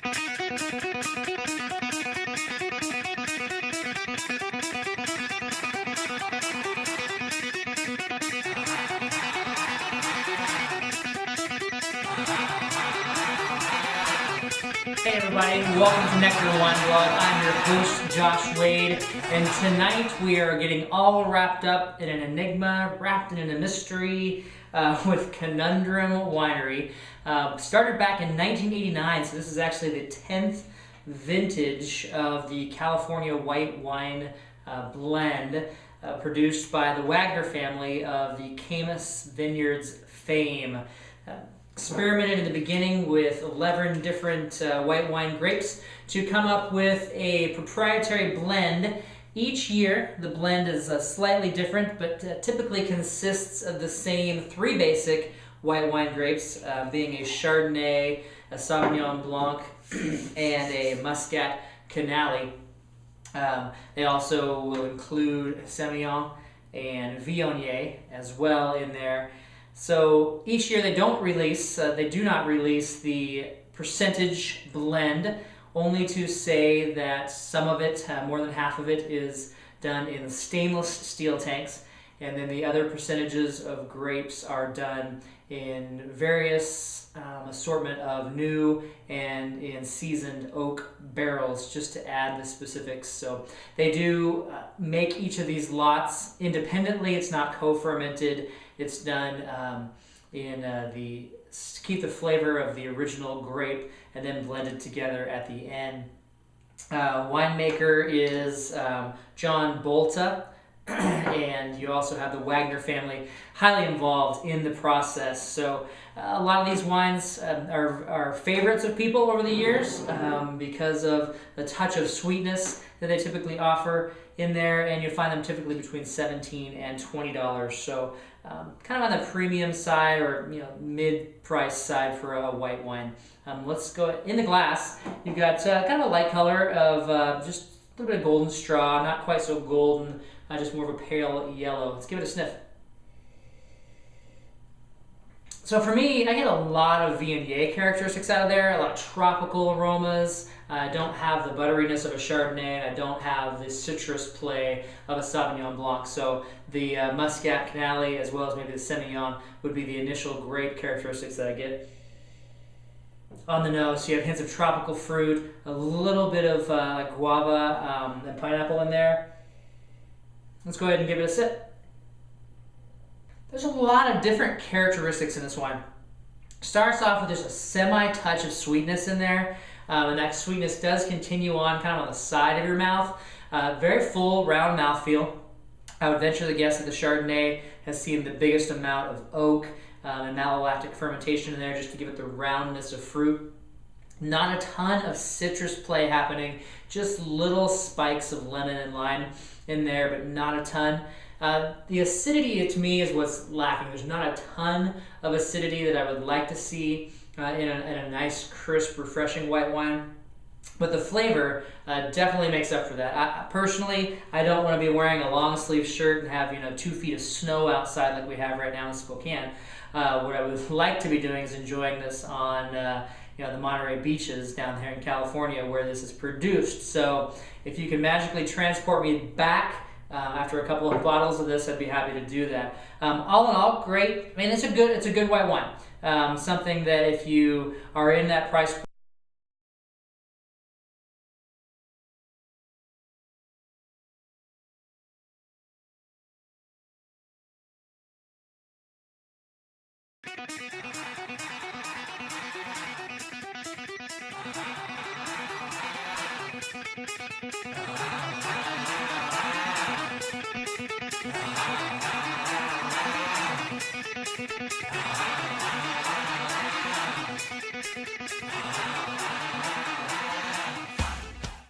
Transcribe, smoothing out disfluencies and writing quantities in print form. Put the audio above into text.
Hey everybody, welcome to Nectar Wine Vlog. I'm your host, Josh Wade, and tonight we are getting all wrapped up in an enigma, wrapped in a mystery with Conundrum Winery. Started back in 1989, so this is actually the 10th vintage of the California white wine blend produced by the Wagner family of the Caymus vineyards fame. Experimented in the beginning with 11 different white wine grapes to come up with a proprietary blend. Each year, the blend is slightly different, but typically consists of the same three basic white wine grapes, being a Chardonnay, a Sauvignon Blanc, and a Muscat Canali. They also will include Semillon and Viognier as well in there. So each year they do not release the percentage blend, only to say that some of it, more than half of it, is done in stainless steel tanks, and then the other percentages of grapes are done in various assortment of new and in seasoned oak barrels, just to add the specifics. So they do make each of these lots independently. It's not co-fermented. It's done keep the flavor of the original grape and then blended together at the end. Winemaker is John Bolta, and you also have the Wagner family highly involved in the process. So a lot of these wines are favorites of people over the years because of the touch of sweetness that they typically offer in there, and you find them typically between $17 and $20. So kind of on the premium side, or mid-price side for a white wine. Let's go in the glass. You've got kind of a light color of just a little bit of golden straw, not quite so golden, just more of a pale yellow. Let's give it a sniff. So for me, I get a lot of Viognier characteristics out of there, a lot of tropical aromas. I don't have the butteriness of a Chardonnay, and I don't have the citrus play of a Sauvignon Blanc. So the Muscat Canali, as well as maybe the Semillon, would be the initial grape characteristics that I get on the nose. So you have hints of tropical fruit, a little bit of guava and pineapple in there. Let's go ahead and give it a sip. There's a lot of different characteristics in this wine. Starts off with just a semi-touch of sweetness in there, and that sweetness does continue on kind of on the side of your mouth. Very full, round mouthfeel. I would venture to guess that the Chardonnay has seen the biggest amount of oak and malolactic fermentation in there, just to give it the roundness of fruit. Not a ton of citrus play happening, just little spikes of lemon and lime in there, but not a ton. The acidity, to me, is what's lacking. There's not a ton of acidity that I would like to see in a nice, crisp, refreshing white wine. But the flavor definitely makes up for that. Personally, I don't want to be wearing a long sleeve shirt and have 2 feet of snow outside like we have right now in Spokane. What I would like to be doing is enjoying this on the Monterey beaches down here in California, where this is produced. So if you can magically transport me back after a couple of bottles of this, I'd be happy to do that. All in all, great. I mean, it's a good white wine. Something that if you are in that price point,